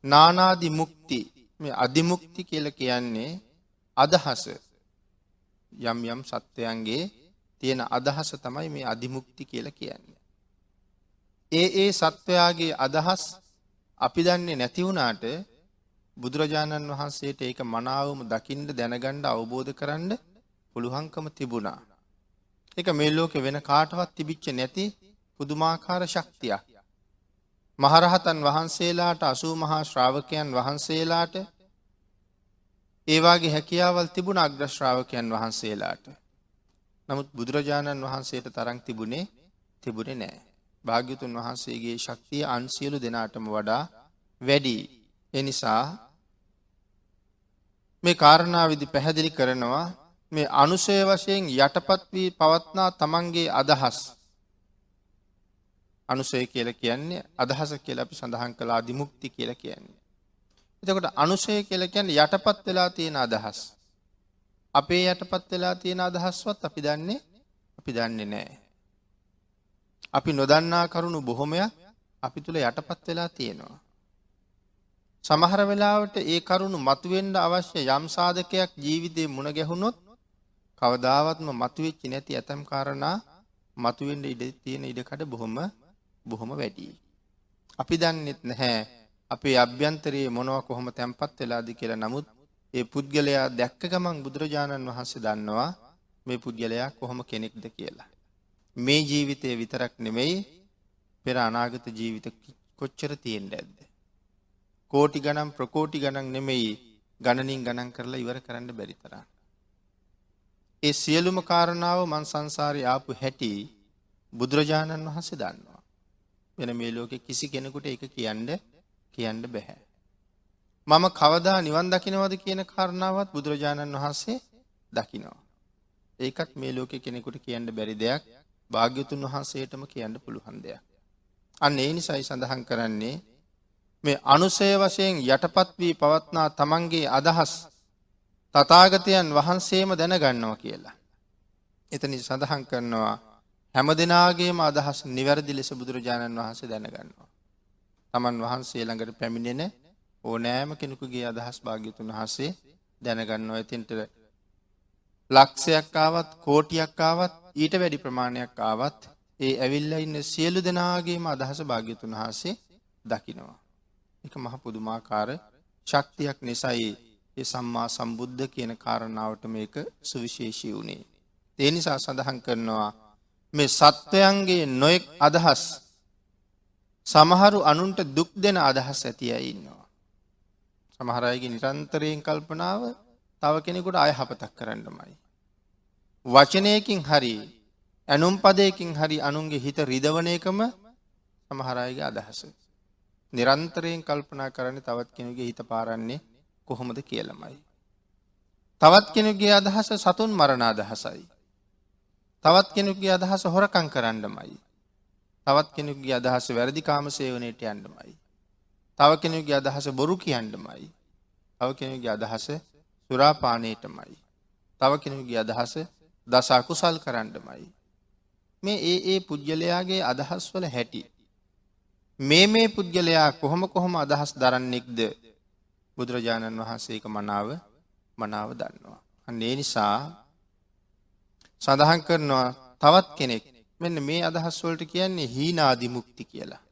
නානාදි මුක්ති මේ අදිමුක්ති කියලා කියන්නේ අදහස යම් යම් සත්වයන්ගේ තියෙන අදහස තමයි මේ අදිමුක්ති කියලා කියන්නේ. ඒ සත්වයාගේ අදහස් අපි දන්නේ නැති වුණාට බුදුරජාණන් වහන්සේට ඒක මනාවම දකින්න දැනගන්න අවබෝධ කරන්න පුළුවන්කම තිබුණා. ඒක මේ ලෝකේ වෙන කාටවත් තිබිච්ච නැති පුදුමාකාර ශක්තියක්. මහරහතන් වහන්සේලාට 80 මහා ශ්‍රාවකයන් වහන්සේලාට ඒ වාගේ හැකියාවල් තිබුණ අග්‍ර ශ්‍රාවකයන් වහන්සේලාට. නමුත් බුදුරජාණන් වහන්සේට තරම් තිබුණේ නැහැ. භාග්‍යතුන් වහන්සේගේ ශක්තිය අන් සියලු දෙනාටම වඩා වැඩි. ඒ නිසා මේ කාරණාවෙදි පැහැදිලි කරනවා මේ අනුසය වශයෙන් යටපත් වී පවත්නා තමන්ගේ අදහස්. අනුසය කියලා කියන්නේ අදහස කියලා අපි සඳහන් කළා අදිමුක්ති කියලා කියන්නේ. එතකොට අනුසය කියලා කියන්නේ යටපත් වෙලා තියෙන අදහස්. අපේ යටපත් වෙලා තියෙන අදහස්වත් අපි දන්නේ නැහැ. අපි නොදන්නා කරුණු බොහොමයක් අපි තුල යටපත් වෙලා තියෙනවා. සමහර වෙලාවට ඒ කරුණු මතුවෙන්න අවශ්‍ය යම් සාධකයක් ජීවිතේ මුණ ගැහුනොත් කවදාවත්ම මතුවෙච්ච නැති ඇතම් කාරණා මතුවෙන්න ඉඩ තියෙන ඉඩකඩ බොහොම වැඩි. අපි දන්නෙත් නැහැ අපේ අභ්‍යන්තරයේ මොනවා කොහොම තැම්පත් වෙලාද කියලා. නමුත් ඒ පුද්ගලයා දැක්ක ගමන් බුදුරජාණන් වහන්සේ දන්නවා මේ පුද්ගලයා කොහොම කෙනෙක්ද කියලා. මේ ජීවිතේ විතරක් නෙමෙයි පෙර අනාගත ජීවිත කොච්චර තියෙන්න ඇද්ද? කෝටි ගණන් ප්‍රකෝටි ගණන් නෙමෙයි ගණනින් ගණන් කරලා ඉවර කරන්න බැරි තරම්. ඒ සියලුම කාරණාව මං සංසාරේ ආපු හැටි බුදුරජාණන් වහන්සේ දන්නවා. වෙන මේ ලෝකේ කිසි කෙනෙකුට ඒක කියන්න බෑ. මම කවදා නිවන් දකින්නවද කියන කාරණාවත් බුදුරජාණන් වහන්සේ දකිනවා. ඒකත් මේ ලෝකේ කෙනෙකුට කියන්න බැරි දෙයක්. භාග්‍යතුන් වහන්සේටම කියන්න පුළුවන් දෙයක්. අන්න ඒ නිසායි සඳහන් කරන්නේ මේ අනුසය වශයෙන් යටපත් වී පවත්නා තමන්ගේ අදහස් තථාගතයන් වහන්සේම දැනගන්නවා කියලා. එතන සඳහන් කරනවා හැම දිනාගේම අදහස් නිවැරදි ලෙස බුදුරජාණන් වහන්සේ දැනගන්නවා. තමන් වහන්සේ ළඟට පැමිණෙන ඕනෑම කෙනෙකුගේ අදහස් භාග්‍යතුන් වහන්සේ දැනගන්නවා. එතෙන්ට ලක්ෂයක් ආවත් කෝටියක් ආවත් ඊට වැඩි ප්‍රමාණයක් ආවත් ඒ ඇවිල්ලා ඉන්න සියලු දෙනාගේම අදහස භාග්‍යතුන් වහන්සේ දකිනවා. ඒක මහ පුදුමාකාර ශක්තියක් නිසායි ඒ සම්මා සම්බුද්ධ කියන කාරණාවට මේක සුවිශේෂී වුණේ. ඒ නිසා සඳහන් කරනවා මේ සත්වයන්ගේ නොඑක් අදහස් සමහරු අනුන්ට දුක් දෙන අදහස් ඇති අය ඉන්නවා. සමහර අයගේ නිරන්තරයෙන් කල්පනාව තව කෙනෙකුට අයහපතක් කරන්නමයි. වචනයකින් හරි ඇනුම් පදයකින් හරි අනුන්ගේ හිත රිදවන එකම සමහර අයගේ අදහස. නිරන්තරයෙන් කල්පනා කරන්නේ තවත් කෙනෙකුගේ හිත පාරන්නේ කොහොමද කියලාමයි. තවත් කෙනෙකුගේ අදහස සතුන් මරණ අදහසයි. තවත් කෙනෙකුගේ අදහස හොරකම් කරන්නමයි. තවත් කෙනෙකුගේ අදහස වැරදි කාම සේවනයේට යන්නමයි. තව කෙනෙකුගේ අදහස බොරු කියන්නමයි. තව කෙනෙකුගේ අදහස සුරාපානයටමයි. තව කෙනෙකුගේ අදහස දස අකුසල් කරන්නමයි. මේ ඒ පුජ්‍යලයාගේ අදහස් වල හැටි. මේ පුජ්‍යලයා කොහොම අදහස් දරන්නේක්ද බුදුරජාණන් වහන්සේ ඒක මනාව දන්නවා. අන්න ඒ නිසා සඳහන් කරනවා තවත් කෙනෙක් මෙන්න මේ අදහස් වලට කියන්නේ හීනාදි මුක්ති කියලා.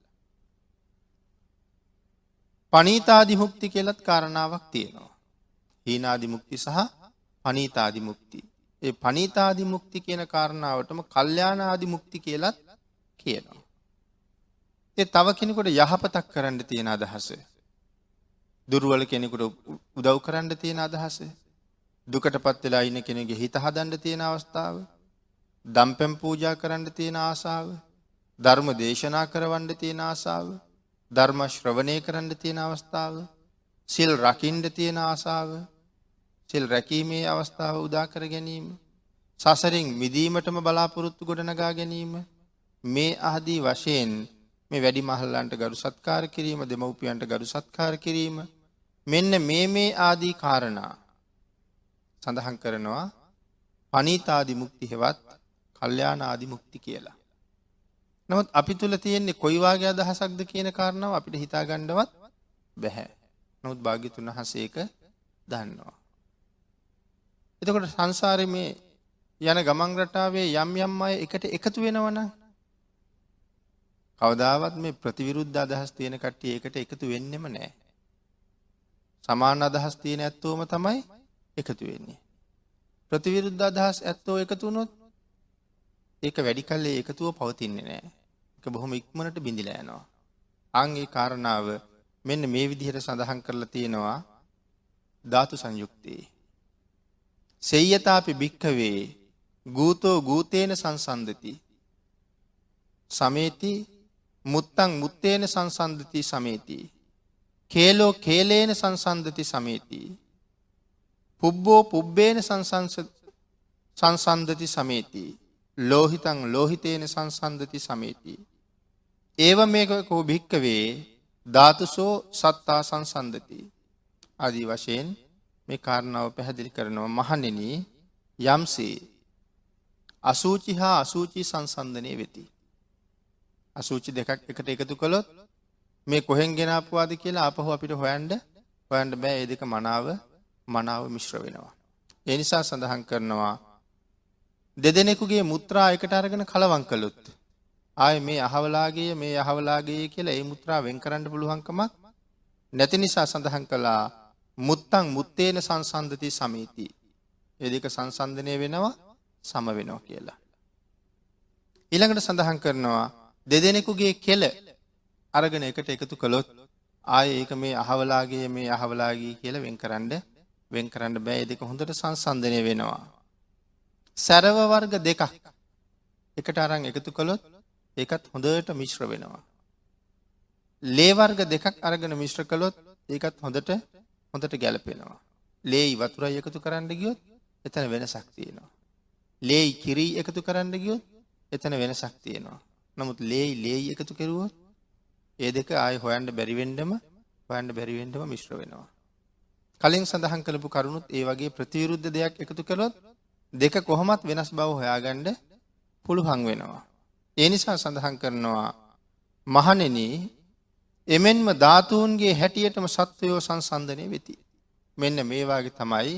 පනීතාදි මුක්ති කියලාත් කාරණාවක් තියෙනවා. හීනාදි මුක්ති සහ පනීතාදි මුක්ති. ඒ පනීතාදි මුක්ති කියන කාරණාවටම කල්යාණාදි මුක්ති කියලාත් කියනවා. ඒ තව කෙනෙකුට යහපතක් කරන්න තියෙන අදහස. දුර්වල කෙනෙකුට උදව් කරන්න තියෙන අදහස. දුකටපත් වෙලා ඉන්න කෙනෙකුගේ හිත හදන්න තියෙන අවස්ථාව. දම්පැන් පූජා කරන්න තියෙන ආසාව. ධර්ම දේශනා කරවන්න තියෙන ආසාව. ධර්ම ශ්‍රවණය කරන්න තියෙන අවස්ථාව. සිල් රකින්න තියෙන ආසාව. සිල් රැකීමේ අවස්ථාව උදා කර ගැනීම. සසරින් මිදීමටම බලාපොරොත්තු ගොඩනගා ගැනීම. මේ ආදී වශයෙන් මේ වැඩි මහල්ලන්ට ගරු සත්කාර කිරීම, දෙමව්පියන්ට ගරු සත්කාර කිරීම, මෙන්න මේ ආදී කාරණා සඳහන් කරනවා පනීතාදි මුක්ති හෙවත් කල්යාණාදි මුක්ති කියලා. නමුත් අපි තුල තියෙන්නේ කොයි වාගේ අදහසක්ද කියන කාරණාව අපිට හිතා ගන්නවත් බැහැ. නමුත් භාග්‍යතුන් වහන්සේ ඒක දන්නවා. එතකොට සංසාරේ මේ යන ගමන් රටාවේ යම් යම් අය එකට එකතු වෙනවනම් කවදාවත් මේ ප්‍රතිවිරුද්ධ අදහස් තියෙන කට්ටිය එකට එකතු වෙන්නෙම නැහැ. සමාන අදහස් තියෙන ඇත්තෝම තමයි එකතු වෙන්නේ. ප්‍රතිවිරුද්ධ අදහස් ඇත්තෝ එකතු වුණොත් ඒක වැඩි කල් ඒ එකතුව පවතින්නේ නැහැ. ඒක බොහොම ඉක්මනට බිඳිලා යනවා. ඒ කාරණාව මෙන්න මේ විදිහට සඳහන් කරලා තියෙනවා ධාතු සංයුක්තේ. සෙය්‍යතාපි භික්ඛවේ ගූතෝ ගූතේන සංසන්දති. සමේති මුත්තං මුත්තේන සංසන්දති සමේති. කේලෝ කේලේන සංසන්දති සමේති. පුබ්බෝ පුබ්බේන සංසන්දති සමේති. ලෝහිතං ලෝහිතේන සංසන්දති සමේති. ඒව මේකෝ භික්ඛවේ ධාතුසෝ සත්තා සංසන්දති. ආදී වශයෙන් මේ කාරණාව පැහැදිලි කරනවා. මහණෙනි, යම්සේ අසුචි හා අසුචි සංසන්දනය වෙති. අසුචි දෙකක් එකට එකතු කළොත් මේ කොහෙන් ගෙනාපුවාද කියලා ආපහු අපිට හොයන්න බෑ. ඒ දෙක මනාව මිශ්‍ර වෙනවා. ඒ නිසා සඳහන් කරනවා දෙදෙනෙකුගේ මුත්‍රා එකට අරගෙන කලවම් කළොත් ආයේ මේ අහවලාගේ කියලා ඒ මුත්‍රා වෙන් කරන්න පුළුවන් කමක් නැති නිසා සඳහන් කළා මුත්තං මුත්තේන සංසන්දති සමීති. ඒ දෙක සංසන්දනය වෙනවා සම වෙනවා කියලා. ඊළඟට සඳහන් කරනවා දෙදෙනෙකුගේ කෙල අරගෙන එකට එකතු කළොත් ආයේ ඒක මේ අහවලාගේ කියලා වෙන් කරන්න බෑ. ඒ දෙක හොඳට සංසන්දනය වෙනවා. සරව වර්ග දෙකක් එකට අරන් එකතු කළොත් ඒකත් හොඳට මිශ්‍ර වෙනවා. ලේ වර්ග දෙකක් අරගෙන මිශ්‍ර කළොත් ඒකත් හොඳට ගැලපෙනවා. ලේයි වතුරයි එකතු කරන්න ගියොත් එතන වෙනසක් තියෙනවා. ලේයි කිරි එකතු කරන්න ගියොත් එතන වෙනසක් තියෙනවා. නමුත් ලේයි එකතු කරුවොත් ඒ දෙක ආයේ හොයන්න බැරි වෙන්නම මිශ්‍ර වෙනවා. කලින් සඳහන් කළපු කරුණුත් ඒ වගේ ප්‍රතිවිරුද්ධ දෙයක් එකතු කළොත් දෙක කොහොමත් වෙනස් බව හොයාගන්න පුළුවන් වෙනවා. ඒ නිසා සඳහන් කරනවා මහණෙනි, එමෙන්ම ධාතුන්ගේ හැටියටම සත්වයෝ සංසන්දනය වෙති. මෙන්න මේ වාගේ තමයි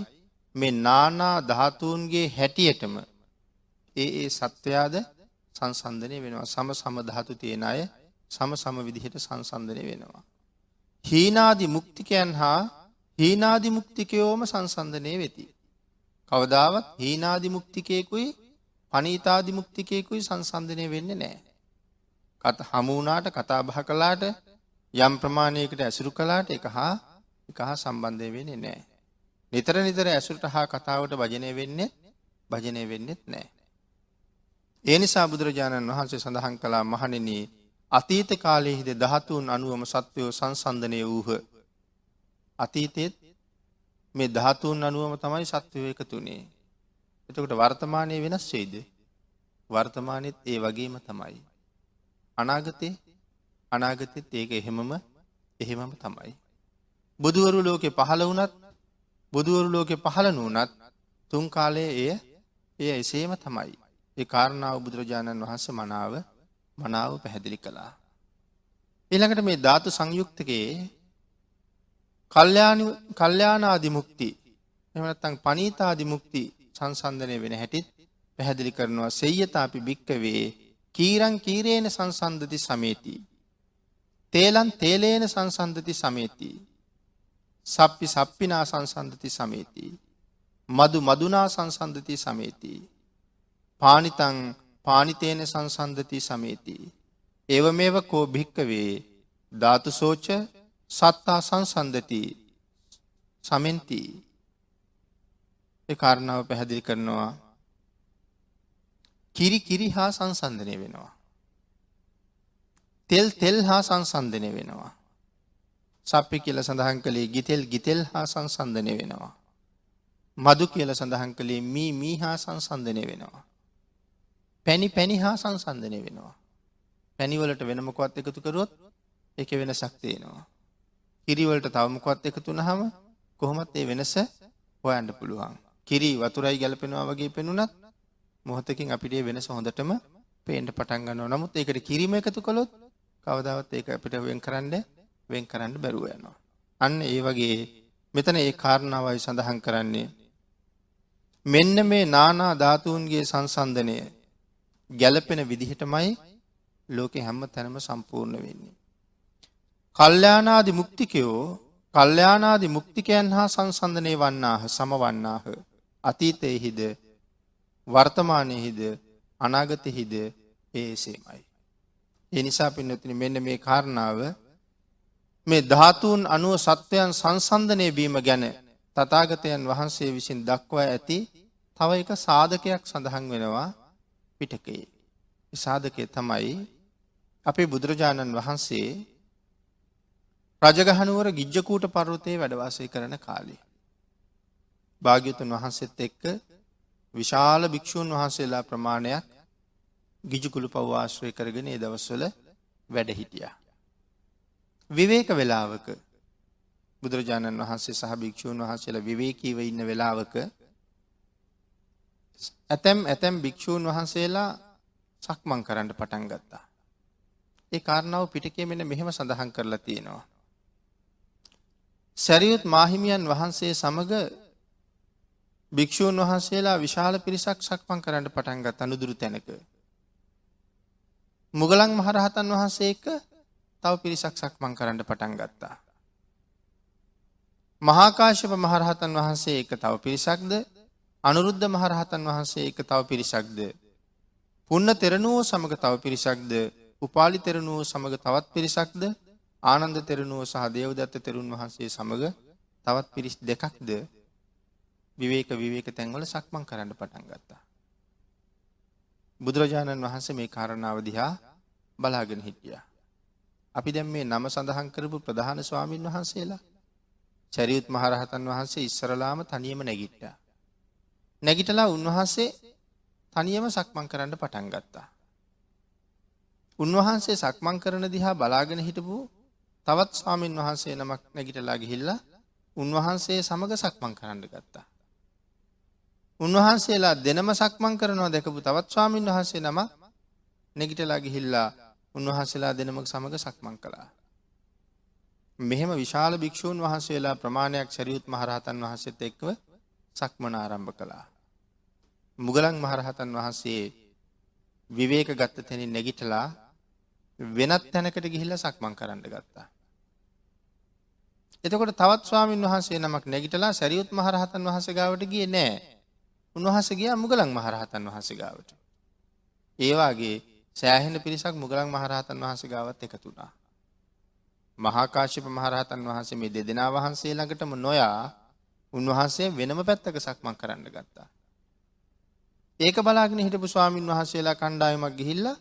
මේ නානා ධාතුන්ගේ හැටියටම ඒ සත්වයාද සංසන්දනය වෙනවා. සම ධාතු තියෙන අය සම විදිහට සංසන්දනය වෙනවා. හීනාදි මුක්තිකයන් හා හීනාදි මුක්තිකයෝම සංසන්දනය වෙති. කවදාවත් හීනාදි මුක්තිකයෙකුයි පනීතාදි මුක්තිකයෙකුයි සංසන්දනය වෙන්නේ නැහැ. හමු වුණාට කතා බහ කළාට යම් ප්‍රමාණයකට ඇසුරු කළාට එක හා සම්බන්ධය වෙන්නේ නැහැ. නිතර ඇසුරට හා කතාවට භජනය වෙන්නේ නැහැ. ඒ නිසා බුදුරජාණන් වහන්සේ සඳහන් කළා මහණෙනි, අතීත කාලයේද ධාතුන් අනුවම සත්වයෝ සංසන්දනය වූහ. අතීතයේත් මේ ධාතුන් අනුවම තමයි සත්වයෝ එකතු වුනේ. එතකොට වර්තමානයේ වෙනස් වෙයිද? වර්තමානයේත් ඒ වගේම තමයි. අනාගතෙත් ඒක එහෙමම තමයි. බුදුවරු ලෝකේ පහළ නොවුනත් තුන් කාලයේ එය එසේම තමයි. ඒ කාරණාව බුදුරජාණන් වහන්සේ මනාව පැහැදිලි කළා. ඊළඟට මේ ධාතු සංයුක්තකේ කල්යාණාදි මුක්ති එහෙම නැත්නම් පනීතාදි මුක්ති සංසන්දනය වෙන හැටිත් පැහැදිලි කරනවා. සෙය්‍යතාපි භික්කවේ කීරං කීරේන සංසන්දති සමේති. තේලං තේලේන සංසන්දති සමේති. සප්පි සප්පිනා සංසන්දති සමේති. මදු මදුනා සංසන්දති සමේති. පානිතං පානිතේන සංසන්දති සමේති. ඒවමේව කෝ භික්කවේ ධාතුසෝච සත්තා සංසන්දති සමෙන්ති. ඒ කාරණාව පැහැදිලි කරනවා. කිරි හා සංසන්දනය වෙනවා. තෙල් හා සංසන්දනය වෙනවා. සප්පි කියලා සඳහන් කළේ ගිතෙල් හා සංසන්දනය වෙනවා. මදු කියලා සඳහන් කළේ මී හා සංසන්දනය වෙනවා. පැණි හා සංසන්දනය වෙනවා. පැණි වලට වෙන මොකවත් එකතු කරුවොත් ඒකේ වෙනසක් තියෙනවා. කිරි වලට තව මොකවත් එකතු වුනහම කොහොමත් ඒ වෙනස හොයන්න පුළුවන්. කිරි වතුරයි ගැලපෙනවා වගේ පෙනුනත් මොහොතකින් අපිට ඒ වෙනස හොඳටම පේන්න පටන් ගන්නවා. නමුත් ඒකට කිරිම එකතු කළොත් කවදාවත් ඒක අපිට වෙන් කරන්න බැරුව යනවා. අන්න ඒ වගේ මෙතන ඒ කාරණාවයි සඳහන් කරන්නේ. මෙන්න මේ නානා ධාතුන්ගේ සංසන්දනය ගැළපෙන විදිහටමයි ලෝකේ හැම තැනම සම්පූර්ණ වෙන්නේ. කල්යාණාදි මුක්තිකයෝ කල්යාණාදි මුක්තිකයන් හා සංසන්දනය වන්නාහ සමවන්නාහ. අතීතයේහිද වර්තමානයේහිද අනාගතයේහිද ඒසේමයි. ඒ නිසා පින්නතුනි මෙන්න මේ කාරණාව මේ ධාතුන් අනුව සත්වයන් සංසන්දනය වීම ගැන තථාගතයන් වහන්සේ විසින් දක්වා ඇති තව එක සාධකයක් සඳහන් වෙනවා පිටකයේ. ඒ සාධකය තමයි අපේ බුදුරජාණන් වහන්සේ රජගහනුවර ගිජ්ජකූට පර්වතයේ වැඩ වාසය කරන කාලේ භාග්‍යවතුන් වහන්සේත් එක්ක විශාල භික්ෂූන් වහන්සේලා ප්‍රමාණයක් ගිජ්ජකුල පව් ආශ්‍රය කරගෙන ඒ දවස්වල වැඩ හිටියා. විවේක වේලාවක බුදුරජාණන් වහන්සේ සහ භික්ෂූන් වහන්සේලා විවේකීව ඉන්න වේලාවක ඇතැම් භික්ෂූන් වහන්සේලා සක්මන් කරන්න පටන් ගත්තා. ඒ කාරණාව පිටකයේ මෙන්න මෙහෙම සඳහන් කරලා තියෙනවා. සරියුත් මාහිමියන් වහන්සේ සමග භික්ෂූන් වහන්සේලා විශාල පිරිසක් සක්මන් කරන්න පටන් ගත්තා නුදුරු තැනක. මුගලන් මහරහතන් වහන්සේ එක්ක තව පිරිසක් සක්මන් කරන්න පටන් ගත්තා. මහා කාශ්‍යප මහරහතන් වහන්සේ එක්ක තව පිරිසක්ද අනුරුද්ධ මහරහතන් වහන්සේ එක්ක තව පිරිසක්ද පුන්න තෙරණුවෝ සමග තව පිරිසක්ද උපාලි තෙරණුවෝ සමග තවත් පිරිසක්ද ආනන්ද තෙරණුවෝ සහ දේවදත්ත තෙරුන් වහන්සේ සමග තවත් පිරිස් දෙකක්ද විවේක තැන්වල සක්මන් කරන්න පටන් ගත්තා. බුදුරජාණන් වහන්සේ මේ කාරණාව දිහා බලාගෙන හිටියා. අපි දැන් මේ නම සඳහන් කරපු ප්‍රධාන ස්වාමින් වහන්සේලා චරියුත් මහරහතන් වහන්සේ ඉස්සරලාම තනියම නැගිට්ටා. නැගිටලා උන්වහන්සේ තනියම සක්මන් කරන්න පටන් ගත්තා. උන්වහන්සේ සක්මන් කරන දිහා බලාගෙන හිටපු තවත් ස්වාමින් වහන්සේ නමක් නැගිටලා ගිහිල්ලා උන්වහන්සේ සමග සක්මන් කරන්න ගත්තා. උන්වහන්සේලා දෙනම සක්මන් කරනවා දැකපු තවත් ස්වාමින් වහන්සේ නම නැගිටලා ගිහිල්ලා උන්වහන්සේලා දෙනම සමග සක්මන් කළා. මෙහෙම විශාල භික්ෂූන් වහන්සේලා ප්‍රමාණයක් සරියුත් මහරහතන් වහන්සේත් එක්ව සක්මන ආරම්භ කළා. මුගලන් මහරහතන් වහන්සේ විවේක ගත්ත තැනින් නැගිටලා වෙනත් තැනකට ගිහිල්ලා සක්මන් කරන්න ගත්තා. එතකොට තවත් ස්වාමින් වහන්සේ නමක් නැගිටලා සරියුත් මහරහතන් වහන්සේ ගාවට ගියේ නෑ. උන්වහන්සේ ගියා මුගලන් මහරහතන් වහන්සේ ගාවට. ඒ වාගේ සෑහෙන පිරිසක් මුගලන් මහරහතන් වහන්සේ ගාවත් එකතු වුණා. මහා කාශ්‍යප මහරහතන් වහන්සේ මේ දෙදෙනා වහන්සේ ළඟටම නොයා උන්වහන්සේ වෙනම පැත්තක සක්මන් කරන්න ගත්තා. ඒක බලාගෙන හිටපු ස්වාමින් වහන්සේලා කණ්ඩායමක් ගිහිල්ලා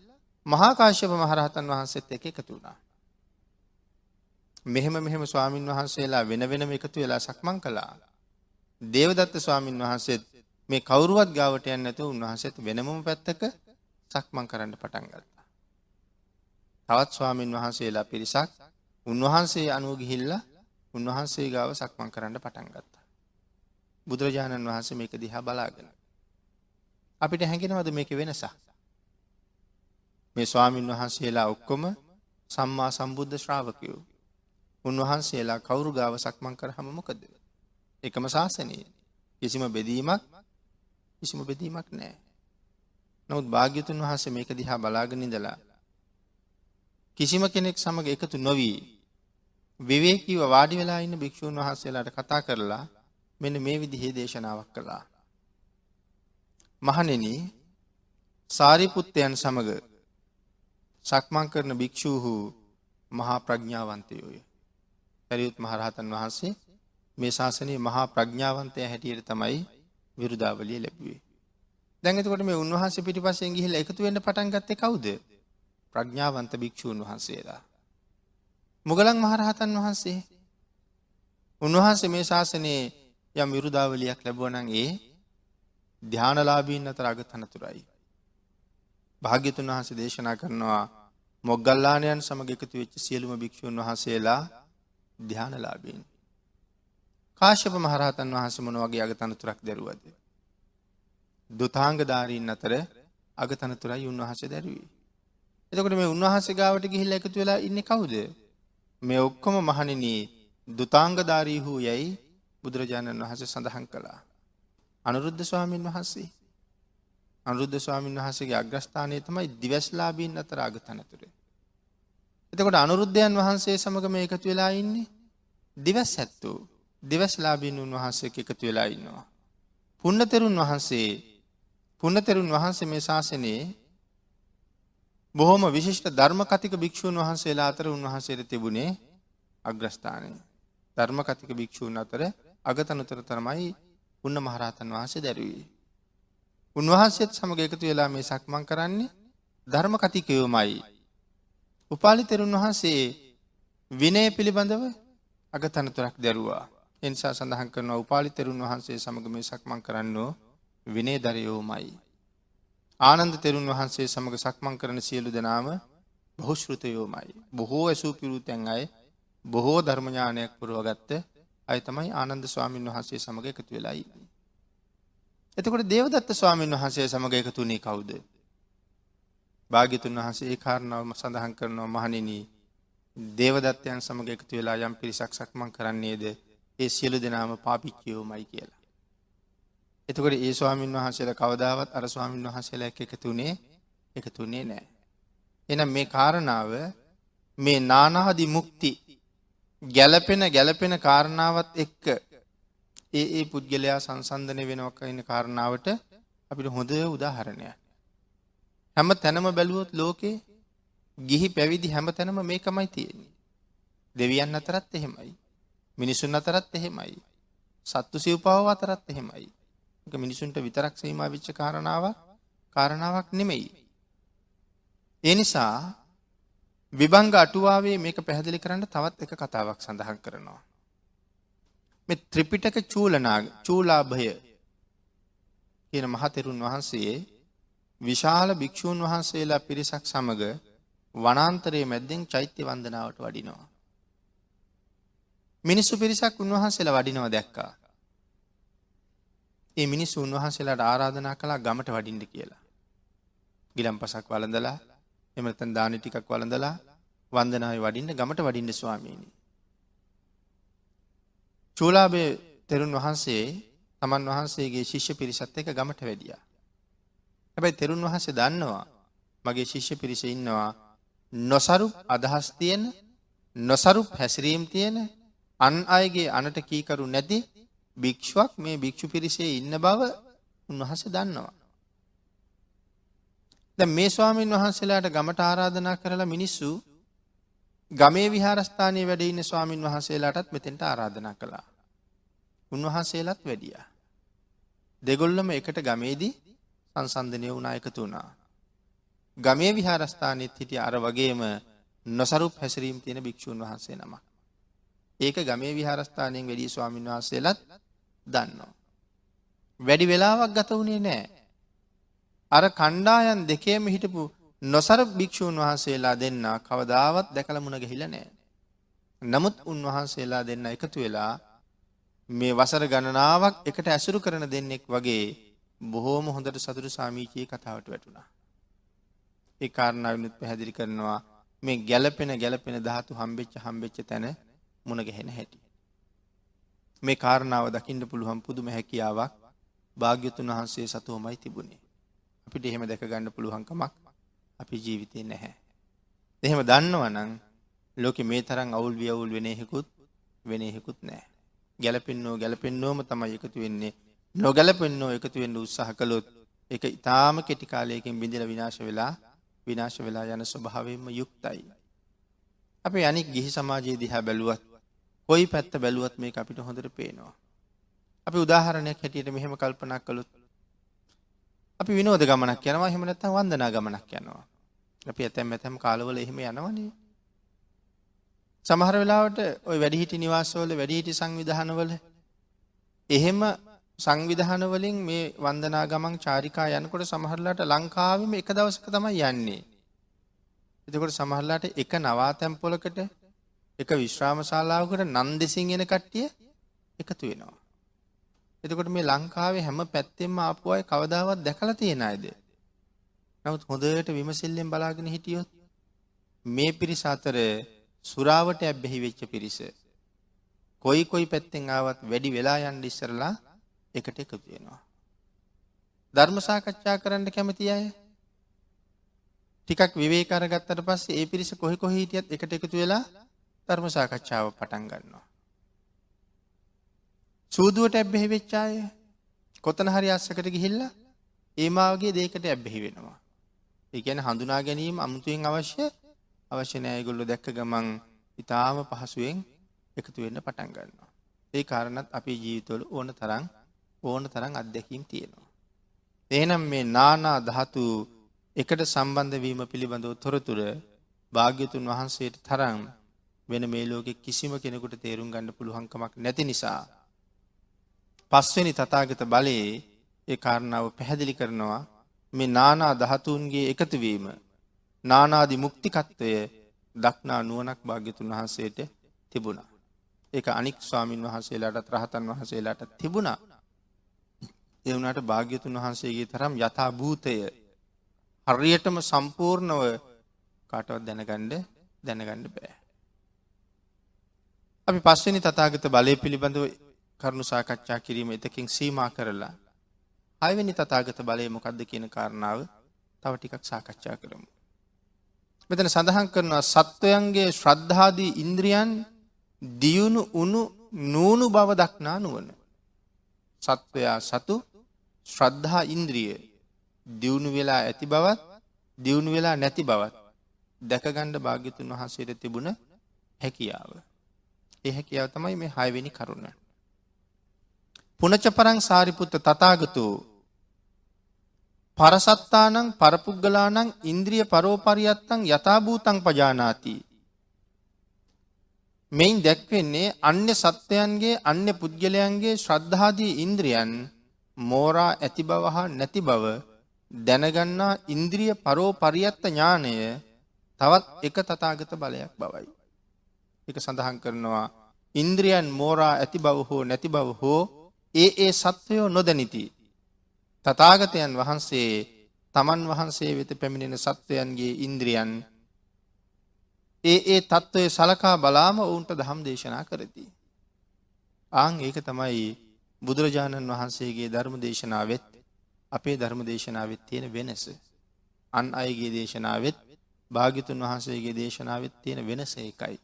මහා කාශ්‍යප මහරහතන් වහන්සේත් එක්ක එකතු වුණා. මෙහෙම ස්වාමින් වහන්සේලා වෙන වෙනම එකතු වෙලා සක්මන් කළා. දේවදත්ත ස්වාමින් වහන්සේත් මේ කවුරුවත් ගාවට යන්නේ නැතුව උන්වහන්සේත් වෙනමම පැත්තක සක්මන් කරන්න පටන් ගත්තා. තවත් ස්වාමින් වහන්සේලා පිරිසක් උන්වහන්සේ අනුව ගිහිල්ලා උන්වහන්සේ ගාව සක්මන් කරන්න පටන් ගත්තා. බුදුරජාණන් වහන්සේ මේක දිහා බලාගෙන අපිට හැඟෙනවද මේකේ වෙනසක්? මේ ස්වාමින් වහන්සේලා ඔක්කොම සම්මා සම්බුද්ධ ශ්‍රාවකයෝ. උන්වහන්සේලා කවුරු ගාව සක්මන් කරාම මොකද? එකම ශාසනයේ කිසිම බෙදීමක් නැහැ. නමුත් භාග්‍යතුන් වහන්සේ මේක දිහා බලාගෙන ඉඳලා කිසිම කෙනෙක් සමග එකතු නොවි විවේකීව වාඩි වෙලා ඉන්න භික්ෂුන් වහන්සේලාට කතා කරලා මෙන්න මේ විදිහේ දේශනාවක් කළා. මහණෙනි, සාරිපුත්තයන් සමග සක්මන් කරන භික්ෂූහු මහා ප්‍රඥාවන්තයෝය. සරියුත් මහරහතන් වහන්සේ මේ ශාසනයේ මහා ප්‍රඥාවන්තයා හැටියට තමයි විරුදාවලිය ලැබුවේ. දැන් එතකොට මේ උන්වහන්සේ පිටිපස්සෙන් ගිහිල්ලා එකතු වෙන්න පටන් ගත්තේ කවුද? ප්‍රඥාවන්ත භික්ෂූන් වහන්සේලා. මුගලන් මහරහතන් වහන්සේ. උන්වහන්සේ මේ ශාසනයේ යම් විරුදාවලියක් ලැබුවා නම් ඒ ධානලාභීන් අතර අගතනතුරයි. භාග්‍යතුන් වහන්සේ දේශනා කරනවා මොග්ගල්ලාණයන් සමග එකතු වෙච්ච සියලුම භික්ෂූන් වහන්සේලා ධානලාභීන්. කාශ්‍යප මහරහතන් වහන්සේ මොන වගේ අගතනතුරක් දරුවද? දුතාංගධාරීන් අතර අගතනතුරයි උන්වහන්සේ දරුවේ. එතකොට මේ උන්වහන්සේ ගාවට ගිහිල්ලා එකතු වෙලා ඉන්නේ කවුද? මේ ඔක්කොම මහණෙනි දුතාංගධාරී වූ යයි බුදුරජාණන් වහන්සේ සඳහන් කළා. අනුරුද්ධ ස්වාමීන් වහන්සේ. අනුරුද්ධ ස්වාමීන් වහන්සේගේ අග්‍රස්ථානය තමයි දිවස්ලාභීන් අතර අගතනතුර. එතකොට අනුරුද්ධයන් වහන්සේ සමග මේ එකතු වෙලා ඉන්නේ දිවස් ඇත්තෝ. දිවස්ලාභීන් වහන්සේ එකතු වෙලා ඉන්නවා. පුණ්ණතෙරුන් වහන්සේ මේ ශාසනයේ බොහොම විශිෂ්ට ධර්ම කතික භික්ෂූන් වහන්සේලා අතර උන්වහන්සේට තිබුණේ අග්‍රස්ථානය. ධර්ම කතික භික්ෂූන් අතර අගතනතර තමයි පුන්න මහරහතන් වහන්සේ දැරුවේ. උන්වහන්සේත් සමග එකතු වෙලා මේ සක්මන් කරන්නේ ධර්ම කතිකයෝමයි. උපාලි තෙරුන් වහන්සේ විනය පිළිබඳව අගතනතරක් දැරුවා. ඒ නිසා සඳහන් කරනවා උපාලි තෙරුන් වහන්සේ සමග මේ සක්මන් කරන්නෝ විනයදරයෝමයි. ආනන්ද තෙරුන් වහන්සේ සමග සක්මන් කරන සියලු දෙනාම බහුශ්‍රෘතයෝමයි. බොහෝ ඇසූ පිරුතැන් අය බොහෝ ධර්ම ඥානයක් පුරවගත්ත අය තමයි ආනන්ද ස්වාමීන් වහන්සේ සමග එකතු වෙලා ඉන්නේ. එතකොට දේවදත්ත ස්වාමීන් වහන්සේ සමග එකතු වුණේ කවුද? භාග්‍යතුන් වහන්සේ ඒ කාරණාව සඳහන් කරනවා මහණෙනි දේවදත්තයන් සමග එකතු වෙලා යම් පිරිසක් සක්මන් කරන්නේද ඒ සියලු දෙනාම පාපිච්චයෝමයි කියලා. එතකොට ඒ ස්වාමීන් වහන්සේලා කවදාවත් අර ස්වාමීන් වහන්සේලා එක්ක එකතු වුණේ නැහැ. එහෙනම් මේ කාරණාව මේ නානාදි මුක්ති ගැළපෙන කාරණාවත් එක්ක ඒ පුද්ගලයා සංසන්දනය වෙනවා කියන කාරණාවට අපිට හොඳ උදාහරණයක්. හැම තැනම බැලුවොත් ලෝකේ ගිහි පැවිදි හැම තැනම මේකමයි තියෙන්නේ. දෙවියන් අතරත් එහෙමයි. මිනිසුන් අතරත් එහෙමයි. සත්තු සිව්පාව අතරත් එහෙමයි. ඒක මිනිසුන්ට විතරක් සීමා වෙච්ච කාරණාවක් නෙමෙයි. ඒ නිසා විභංග අටුවාවේ මේක පැහැදිලි කරන්න තවත් එක කතාවක් සඳහන් කරනවා. මේ ත්‍රිපිටක චූලාභය කියන මහතෙරුන් වහන්සේ විශාල භික්ෂූන් වහන්සේලා පිරිසක් සමග වනාන්තරයේ මැද්දෙන් චෛත්‍ය වන්දනාවට වඩිනවා. මිනිස්සු පිරිසක් උන්වහන්සේලා වඩිනවා දැක්කා. ඒ මිනිස්සු උන්වහන්සේලාට ආරාධනා කළා ගමට වඩින්න කියලා. ගිලම්පසක් වළඳලා එහෙම නැත්නම් දානි ටිකක් වළඳලා වන්දනාවේ වඩින්න ගමට වඩින්න ස්වාමීනි. චූලාභය තෙරුන් වහන්සේ තමන් වහන්සේගේ ශිෂ්‍ය පිරිසත් එක්ක ගමට වැඩියා. හැබැයි තෙරුන් වහන්සේ දන්නවා මගේ ශිෂ්‍ය පිරිස ඉන්නවා නොසරුප් අදහස් තියෙන නොසරුප් හැසිරීම් තියෙන අන් අයගේ අනට කීකරු නැති භික්ෂුවක් මේ භික්ෂු පිරිසේ ඉන්න බව උන්වහන්සේ දන්නවා. දැන් මේ ස්වාමීන් වහන්සේලාට ගමට ආරාධනා කරලා මිනිස්සු ගමේ විහාරස්ථානයේ වැඩ ඉන්න ස්වාමීන් වහන්සේලාටත් මෙතෙන්ට ආරාධනා කළා. උන්වහන්සේලාත් වැඩියා. දෙගොල්ලම එකට ගමේදී සංසන්දනය වුණා එකතු වුණා. ගමේ විහාරස්ථානෙත් හිටිය අර වගේම නොසරුප් හැසිරීම් තියෙන භික්ෂුන් වහන්සේ නමක්. ඒක ගමේ විහාරස්ථානයෙන් වැඩි ස්වාමීන් වහන්සේලාත් දන්නවා. වැඩි වෙලාවක් ගත වුණේ නැහැ. අර කණ්ඩායම් දෙකේම හිටපු නොසරුප් භික්ෂුන් වහන්සේලා දෙන්න කවදාවත් දැකලා මුණ ගැහිලා නැහැ. නමුත් උන්වහන්සේලා දෙන්න එකතු වෙලා මේ වසර ගණනාවක් එකට ඇසුරු කරන දෙන්නෙක් වගේ බොහෝම හොඳට සතුටු සාමීචී කතාවට වැටුණා. ඒ කාරණාවනුත් පැහැදිලි කරනවා මේ ගැළපෙන ධාතු හම්බෙච්ච තැන මුණ ගැහෙන හැටි. මේ කාරණාව දකින්න පුළුවන් පුදුම හැකියාවක් භාග්‍යතුන් වහන්සේ සතුවමයි තිබුණේ. අපිට එහෙම දැක ගන්න පුළුවන් කමක් අපේ ජීවිතේ නැහැ. එහෙම දන්නවනම් ලෝකෙ මේ තරම් අවුල් වියවුල් වෙන හේකුත් නැහැ. ගැළපෙන්නෝම තමයි එකතු වෙන්නේ. නොගැලපෙන්නෝ එකතු වෙන්න උත්සාහ කළොත් ඒක ඊටාම කෙටි කාලයකින් බිඳලා විනාශ වෙලා යන ස්වභාවයෙන්ම යුක්තයි. අපි අනික් ගිහි සමාජයේ දිහා බැලුවත් කොයි පැත්ත බැලුවත් මේක අපිට හොඳට පේනවා. අපි උදාහරණයක් හැටියට මෙහෙම කල්පනා කළොත් අපි විනෝද ගමනක් යනවා එහෙම නැත්නම් වන්දනා ගමනක් යනවා. අපි ඇතැම් කාලවල එහෙම යනවනේ. සමහර වෙලාවට ওই වැඩිහිටි නිවාසවල වැඩිහිටි සංවිධානවල එහෙම සංවිධාන වලින් මේ වන්දනා ගමන් චාරිකා යනකොට සමහරලාට ලංකාවෙම එක දවසක තමයි යන්නේ. එතකොට සමහරලාට එක නවාතැන් පොලකට එක විශ්‍රාම ශාලාවකට නන්දෙසින් එන කට්ටිය එකතු වෙනවා. එතකොට මේ ලංකාවේ හැම පැත්තෙම ආපු අය කවදාවත් දැකලා තියෙන අයද? නමුත් හොඳට විමසිල්ලෙන් බලාගෙන හිටියොත් මේ පිරිස අතර සුරාවට ඇබ්බැහි වෙච්ච පිරිස, කොයි පැත්තෙන් ආවත් වැඩි වෙලා යන්න ඉස්සරලා එකට එකතු වෙනවා. ධර්ම සාකච්ඡා කරන්න කැමති අය ටිකක් විවේක අරගත්තට පස්සේ ඒ පිරිස කොහි හිටියත් එකට එකතු වෙලා ධර්ම සාකච්ඡාව පටන් ගන්නවා. සූදුවට ඇබ්බැහි වෙච්ච අය කොතන හරි අස්සකට ගිහිල්ලා ඒ මාගේ දෙයකට ඇබ්බැහි වෙනවා. ඒ කියන්නේ හඳුනා ගැනීම අමුතුවෙන් අවශ්‍ය නැහැ. ඒගොල්ලෝ දැක්ක ගමන් ඊටාම පහසුවෙන් එකතු වෙන්න පටන් ගන්නවා. ඒ කාරණත් අපේ ජීවිතවල ඕන තරම් අත්දැකීම් තියෙනවා. එහෙනම් මේ නානා ධාතු එකට සම්බන්ධ වීම පිළිබඳව තොරතුරු භාග්‍යතුන් වහන්සේට තරම් වෙන මේ ලෝකෙ කිසිම කෙනෙකුට තේරුම් ගන්න පුළුවන් කමක් නැති නිසා පස්වෙනි තථාගත බලයේ ඒ කාරණාව පැහැදිලි කරනවා. මේ නානා ධාතුන්ගේ එකතු වීම නානාදි මුක්තිකත්වය දක්නා නුවණක් භාග්‍යතුන් වහන්සේට තිබුණා. ඒක අනික් ස්වාමින් වහන්සේලාටත් රහතන් වහන්සේලාටත් තිබුණා. ඒ වුණාට භාග්‍යතුන් වහන්සේගේ තරම් යථා භූතය හරියටම සම්පූර්ණව කාටවත් දැනගන්න බෑ. අපි පස්වෙනි තථාගත බලය පිළිබඳව කරුණු සාකච්ඡා කිරීම එතකින් සීමා කරලා හයවෙනි තථාගත බලය මොකක්ද කියන කාරණාව තව ටිකක් සාකච්ඡා කරමු. මෙතන සඳහන් කරනවා සත්වයන්ගේ ශ්‍රද්ධාදී ඉන්ද්‍රියන් දියුණු නූණු බව දක්නා නුවණ. සත්වයා සතු ශ්‍රද්ධා ඉන්ද්‍රිය දියුණු වෙලා ඇති බවත් දියුණු වෙලා නැති බවත් දැකගන්න භාග්‍යතුන් වහන්සේට තිබුණ හැකියාව. ඒ හැකියාව තමයි මේ 6 වෙනි කරුණ. පුනච්ච පරං සාරිපුත්ත තථාගතෝ පරසත්තානං පරපුග්ගලානං ඉන්ද්‍රිය පරෝපරියත්තං යථා භූතං පජානාති. මෙයින් දැක්වෙන්නේ අන්‍ය සත්වයන්ගේ අන්‍ය පුද්ගලයන්ගේ ශ්‍රද්ධාදී ඉන්ද්‍රියන් මෝරා ඇති බව හා නැති බව දැනගන්නා ඉන්ද්‍රිය පරෝපරියත්ත ඥානය තවත් එක තථාගත බලයක් බවයි. ඒක සඳහන් කරනවා ඉන්ද්‍රියන් මෝරා ඇති බව හෝ නැති බව හෝ ඒ සත්වයෝ නොදැනිති. තථාගතයන් වහන්සේ තමන් වහන්සේ වෙත පැමිණෙන සත්වයන්ගේ ඉන්ද්‍රියන් ඒ තත්ත්වයේ සලකා බලාම ඔවුන්ට ධම් දේශනා කරති. ඒක තමයි බුදුරජාණන් වහන්සේගේ ධර්ම දේශනාවෙත් අපේ ධර්ම දේශනාවෙත් තියෙන වෙනස. අන් අයගේ දේශනාවෙත් භාග්‍යතුන් වහන්සේගේ දේශනාවෙත් තියෙන වෙනස ඒකයි.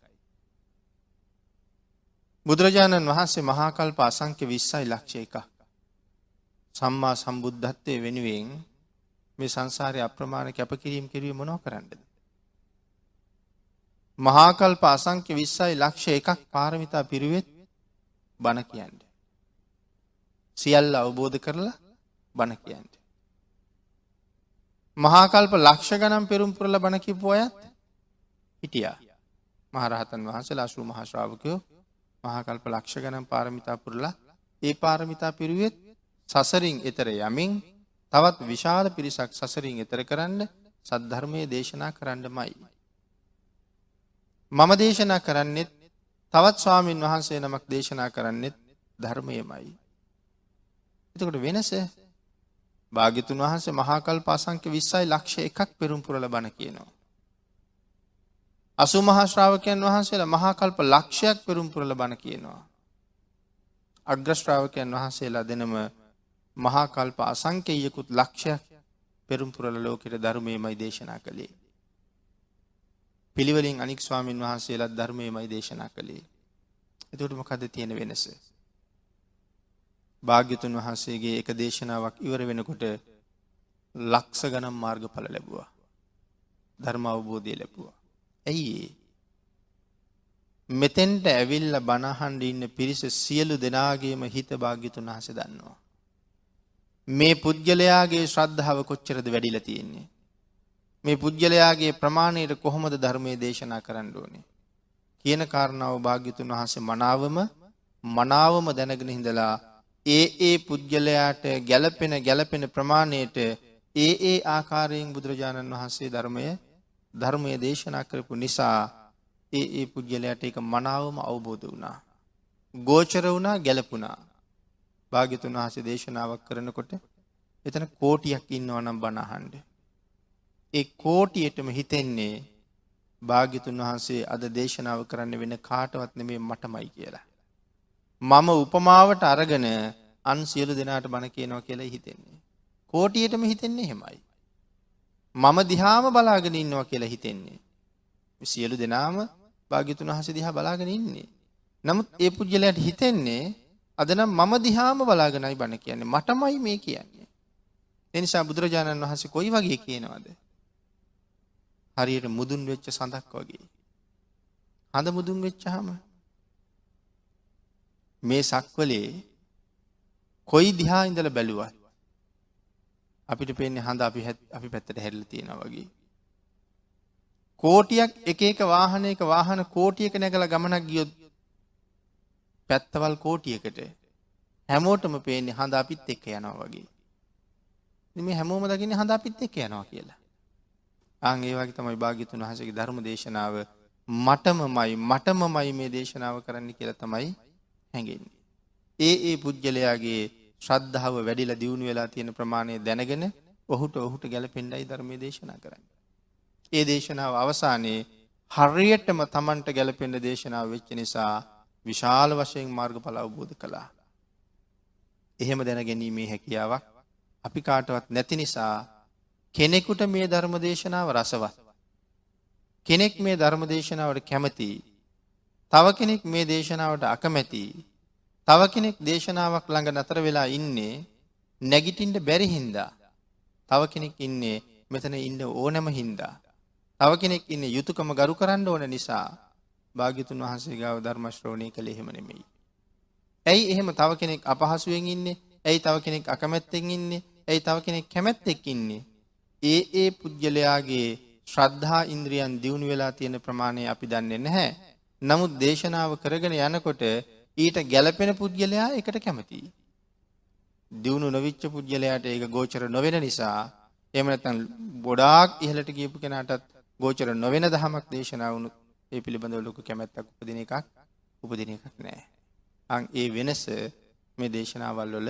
බුදුරජාණන් වහන්සේ මහා කල්ප අසංඛ්‍ය 20යි ලක්ෂ 1ක් සම්මා සම්බුද්ධත්වයේ වෙනුවෙන් මේ සංසාරේ අප්‍රමාණ කැපකිරීම කෙරුවේ මොනව කරන්නද? මහා කල්ප අසංඛ්‍ය 20යි ලක්ෂ 1ක් පාරමිතා පිරුවෙත් බණ කියන්නේ. සියල්ල අවබෝධ කරලා බණ කියන්නේ. මහා කල්ප ලක්ෂ ගණන් පෙරම් පුරලා බණ කියපු අයත් හිටියා. මහරහතන් වහන්සේලා 80 මහා ශ්‍රාවකයෝ මහා කල්ප ලක්ෂ ගණන් පාරමිතා පුරලා ඒ පාරමිතා පිරුවෙත් සසරින් එතර යමින් තවත් විශාල පිරිසක් සසරින් එතර කරන්න සද්ධර්මයේ දේශනා කරන්නමයි. මම දේශනා කරන්නෙත් තවත් ස්වාමින් වහන්සේ නමක් දේශනා කරන්නෙත් ධර්මයමයි. එතකොට වෙනස භාග්‍යතුන් වහන්සේ මහා කල්ප අසංඛ්‍ය 20යි ලක්ෂ 1ක් පෙරම් පුරලා බණ කියනවා. 80 මහා ශ්‍රාවකයන් වහන්සේලා මහා කල්ප ලක්ෂයක් පෙරම් පුරලා බණ කියනවා. අග්‍ර ශ්‍රාවකයන් වහන්සේලා දෙනම මහා කල්ප අසංඛ්‍යයකුත් ලක්ෂයක් පෙරම් පුරලා ලෝකෙට ධර්මයමයි දේශනා කළේ. පිළිවෙලින් අනික් ස්වාමින් වහන්සේලා ධර්මයමයි දේශනා කළේ. එතකොට මොකද තියෙන වෙනස? භාග්‍යතුන් වහන්සේගේ එක දේශනාවක් ඉවර වෙනකොට ලක්ෂ ගණන් මාර්ගඵල ලැබුවා. ධර්ම අවබෝධය ලැබුවා. ඇයි මෙතෙන්ට ඇවිල්ලා බණ අහන්න ඉන්න පිරිස සියලු දෙනාගේම හිත භාග්‍යතුන් වහන්සේ දන්නවා. මේ පුද්ගලයාගේ ශ්‍රද්ධාව කොච්චරද වැඩිලා තියෙන්නේ? මේ පුද්ගලයාගේ ප්‍රමාණයට කොහොමද ධර්මයේ දේශනා කරන්න ඕනේ කියන කාරණාව භාග්‍යතුන් වහන්සේ මනාවම දැනගෙන හිඳලා ඒ පුද්ගලයාට ගැළපෙන ප්‍රමාණයට ඒ ආකාරයෙන් බුදුරජාණන් වහන්සේ ධර්මයේ දේශනා කරපු නිසා ඒ පුද්ගලයාට ඒක මනාවම අවබෝධ වුණා. ගෝචර වුණා, ගැළපුණා. භාග්‍යතුන් වහන්සේ දේශනාවක් කරනකොට එතන කෝටියක් ඉන්නවා නම් බණ අහන්න. ඒ කෝටියටම හිතෙන්නේ භාග්‍යතුන් වහන්සේ අද දේශනාව කරන්න වෙන කාටවත් නෙමෙයි මටමයි කියලා. මම උපමාවට අරගෙන අන් සියලු දෙනාට බණ කියනවා කියලා හිතෙන්නේ. කෝටියටම හිතෙන්නේ එහෙමයි. මම දිහාම බලාගෙන ඉන්නවා කියලා හිතෙන්නේ. සියලු දෙනාම භාග්‍යතුන් වහන්සේ දිහා බලාගෙන ඉන්නේ. නමුත් ඒ පුජ්‍යලයට හිතෙන්නේ අද නම් මම දිහාම බලාගෙනයි බණ කියන්නේ. මටමයි මේ කියන්නේ. ඒ නිසා බුදුරජාණන් වහන්සේ කොයි වගේ කියනවද? හරියට මුදුන් වෙච්ච සඳක් වගේ. හඳ මුදුන් වෙච්චාම මේ සක්වලේ කොයි දිහා ඉඳලා බැලුවත් අපිට පේන්නේ හඳ අපි පැත්තට හැරිලා තියෙනවා වගේ. කෝටියක් එක එක වාහනයක වාහන කෝටියක නැගලා ගමනක් ගියොත් පැත්තවල් කෝටියකට හැමෝටම පේන්නේ හඳ අපිත් එක්ක යනවා වගේ. ඉතින් මේ හැමෝම දකින්නේ හඳ අපිත් එක්ක යනවා කියලා. ආන් ඒ වගේ තමයි භාග්‍යතුන් වහන්සේගේ ධර්ම දේශනාව මටමමයි මේ දේශනාව කරන්න කියලා තමයි හැඟෙන්නේ. ඒ පුජ්‍යලයාගේ ශ්‍රද්ධාව වැඩිලා දියුණු වෙලා තියෙන ප්‍රමාණය දැනගෙන ඔහුට ගැලපෙන්නයි ධර්මයේ දේශනා කරන්නේ. ඒ දේශනාව අවසානයේ හරියටම Tamanට ගැලපෙන්න දේශනාව වෙච්ච නිසා විශාල වශයෙන් මාර්ගඵල අවබෝධ කළා. එහෙම දැනගැනීමේ හැකියාවක් අපි කාටවත් නැති නිසා කෙනෙකුට මේ ධර්ම දේශනාව රසවත්. කෙනෙක් මේ ධර්ම දේශනාවට කැමති. තව කෙනෙක් මේ දේශනාවට අකමැති. තව කෙනෙක් දේශනාවක් ළඟ නතර වෙලා ඉන්නේ නැගිටින්න බැරි හින්දා. තව කෙනෙක් ඉන්නේ මෙතන ඉන්න ඕනෑම හින්දා. තව කෙනෙක් ඉන්නේ යුතුයකම ගරු කරන්න ඕන නිසා භාග්‍යතුන් වහන්සේ ගාව ධර්ම ශ්‍රවණය කළේ එහෙම නෙමෙයි. ඇයි එහෙම තව කෙනෙක් අපහසුයෙන් ඉන්නේ? ඇයි තව කෙනෙක් අකමැත්තෙන් ඉන්නේ? ඇයි තව කෙනෙක් කැමැත්තෙන් ඉන්නේ? ඒ පුජ්‍යලයාගේ ශ්‍රද්ධා ඉන්ද්‍රියන් දියුණු වෙලා තියෙන ප්‍රමාණය අපි දන්නේ නැහැ. නමුත් දේශනාව කරගෙන යනකොට ඊට ගැළපෙන පුජ්‍යලයා ඒකට කැමතියි. දියුණු නොවිච්ච පුජ්‍යලයාට ඒක ගෝචර නොවන නිසා එහෙම නැත්නම් ගොඩාක් ඉහළට ගියපු කෙනාටත් ගෝචර නොවන ධමයක් දේශනා වුණොත් ඒ පිළිබඳව ලොකු කැමැත්තක් උපදින එකක් නැහැ. අන් ඒ වෙනස මේ දේශනාවල් වල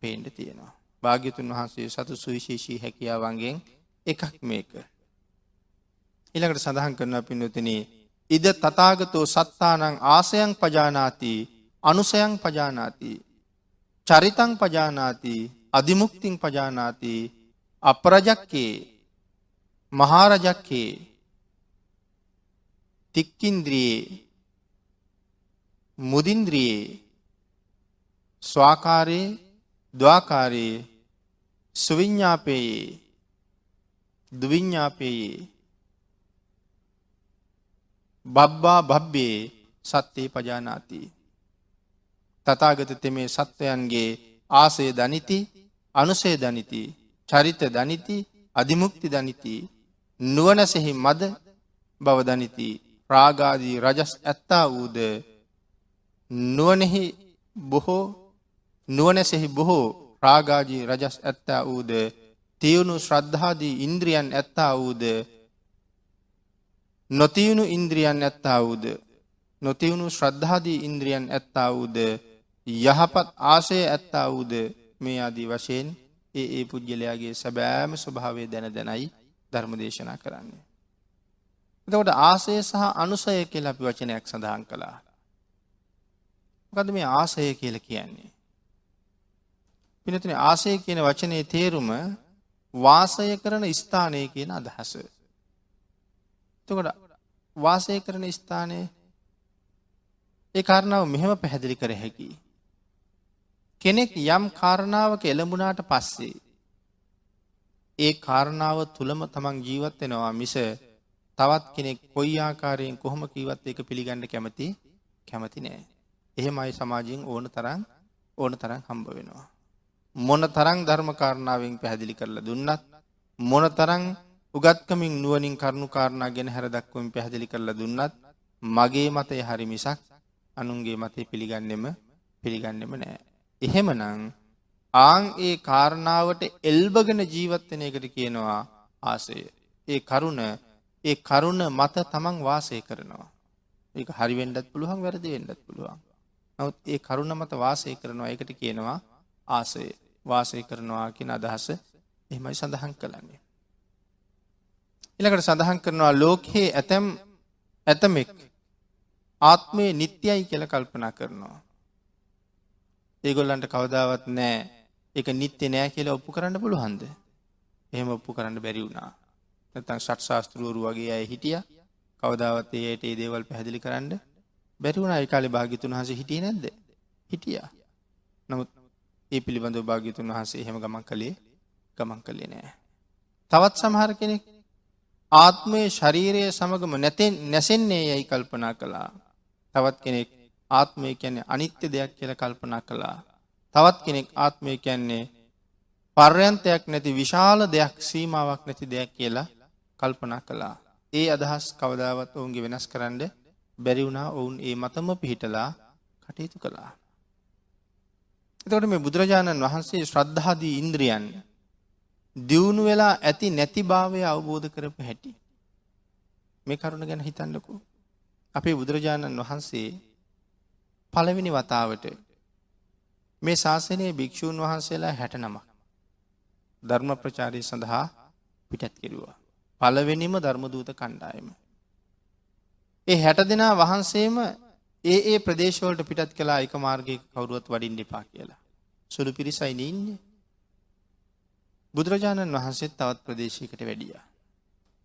පේන්න තියෙනවා. භාග්‍යතුන් වහන්සේ සතු සුවිශේෂී හැකියාවන්ගෙන් එකක් මේක. ඊළඟට සඳහන් කරනවා පින්වතුනි ඉද තථාගතෝ සත්තානං ආසයං පජානාති අනුසයං පජානාති චරිතං පජානාති අදිමුක්තිං පජානාති අපරජක්කේ මහරජක්කේ තික්කින්ද්‍රියේ මුදින්ද්‍රියේ ස්වාකාරේ ද්වාකාරේ සුවිඤ්ඤාපේ දුවිඤ්ඤාපේ බබ්බා බබ්බේ සත්‍යේ පජානාති තථාගත තෙමේ සත්වයන්ගේ ආසය දනිති අනුසය දනිති චරිත දනිති අදිමුක්ති දනිති නුවණසෙහි මද බව දනිති රාගාදී රජස් ඇත්තා වූද නුවණසෙහි බොහෝ රාගාදී රජස් ඇත්තා වූද තියුණු ශ්‍රද්ධාදී ඉන්ද්‍රියන් ඇත්තා වූද නොතියුණු ඉන්ද්‍රියන් ඇත්තා වූද නොතියුණු ශ්‍රද්ධාදී ඉන්ද්‍රියන් ඇත්තා වූද යහපත් ආශය ඇත්තා වූද මේ ආදී වශයෙන් ඒ පුජ්‍යලයාගේ සැබෑම ස්වභාවය දැනයි ධර්ම දේශනා කරන්නේ. එතකොට ආශය සහ අනුසය කියලා අපි වචනයක් සඳහන් කළා. මොකද්ද මේ ආශය කියලා කියන්නේ? පින්නතුනේ ආශය කියන වචනේ තේරුම වාසය කරන ස්ථානය කියන අදහස. එතකොට වාසය කරන ස්ථානයේ ඒ කාරණාව මෙහෙම පැහැදිලි කර හැකියි. කෙනෙක් යම් කාරණාවක එළඹුණාට පස්සේ ඒ කාරණාව තුලම තමන් ජීවත් වෙනවා මිස තවත් කෙනෙක් කොයි ආකාරයෙන් කොහොම කීවත් ඒක පිළිගන්න කැමති නෑ. එහෙමයි සමාජයෙන් ඕන තරම් හම්බ වෙනවා. මොන තරම් ධර්ම කාරණාවෙන් පැහැදිලි කරලා දුන්නත් මොන තරම් උගත්කමින් නුවණින් කරුණු කාරණා ගැන හැර දක්වමින් පැහැදිලි කරලා දුන්නත් මගේ මතය හරි මිසක් අනුන්ගේ මතය පිළිගන්නෙම නෑ. එහෙමනම් ආන් ඒ කාරණාවට එල්බගෙන ජීවත් වෙන එකට කියනවා ආසය. ඒ කරුණ මත තමන් වාසය කරනවා. ඒක හරි වෙන්නත් පුළුවන් වැරදි වෙන්නත් පුළුවන්. නමුත් ඒ කරුණ මත වාසය කරනවා ඒකට කියනවා ආසය. වාසය කරනවා කියන අදහස එහෙමයි සඳහන් කරන්නේ. ඊළඟට සඳහන් කරනවා ලෝකයේ ඇතමෙක් ආත්මය නිට්ටයයි කියලා කල්පනා කරනවා. ඒගොල්ලන්ට කවදාවත් නෑ ඒක නිත්‍ය නෑ කියලා ඔප්පු කරන්න පුළුවන්ද? එහෙම ඔප්පු කරන්න බැරි වුණා. නැත්නම් ෂට් ශාස්ත්‍රවරු වගේ අය හිටියා. කවදාවත් ඒට ඒ දේවල් පැහැදිලි කරන්න බැරි වුණා. ඒ කාලේ භාග්‍යතුන් වහන්සේ හිටියේ නැද්ද? හිටියා. නමුත් ඒ පිළිබඳව භාග්‍යතුන් වහන්සේ එහෙම ගමන් කළේ නෑ. තවත් සමහර කෙනෙක් ආත්මයේ ශරීරයේ සමගම නැසෙන්නේ යයි කල්පනා කළා. තවත් කෙනෙක් ආත්මය කියන්නේ අනිත්‍ය දෙයක් කියලා කල්පනා කළා. තවත් කෙනෙක් ආත්මය කියන්නේ පර්යන්තයක් නැති විශාල දෙයක්, සීමාවක් නැති දෙයක් කියලා කල්පනා කළා. ඒ අදහස් කවදාවත් ඔවුන්ගේ වෙනස් කරන්න බැරි වුණා. ඔවුන් ඒ මතම පිහිටලා කටයුතු කළා. එතකොට මේ බුදුරජාණන් වහන්සේ ශ්‍රද්ධාදී ඉන්ද්‍රියන් දියුණු වෙලා ඇති නැතිභාවය අවබෝධ කරපු හැටි මේ කරුණ ගැන හිතන්නකෝ. අපේ බුදුරජාණන් වහන්සේ පළවෙනි වතාවට මේ ශාසනයේ භික්ෂූන් වහන්සේලා 69ක් ධර්ම ප්‍රචාරය සඳහා පිටත් කෙරුවා. පළවෙනිම ධර්ම දූත කණ්ඩායම. ඒ 60 දෙනා වහන්සේම ඒ ප්‍රදේශවලට පිටත් කළා එක මාර්ගයක කවුරුවත් වඩින්න එපා කියලා. සුළු පිරිසයි ඉන්නේ. බුදුරජාණන් වහන්සේ තවත් ප්‍රදේශයකට වැඩියා.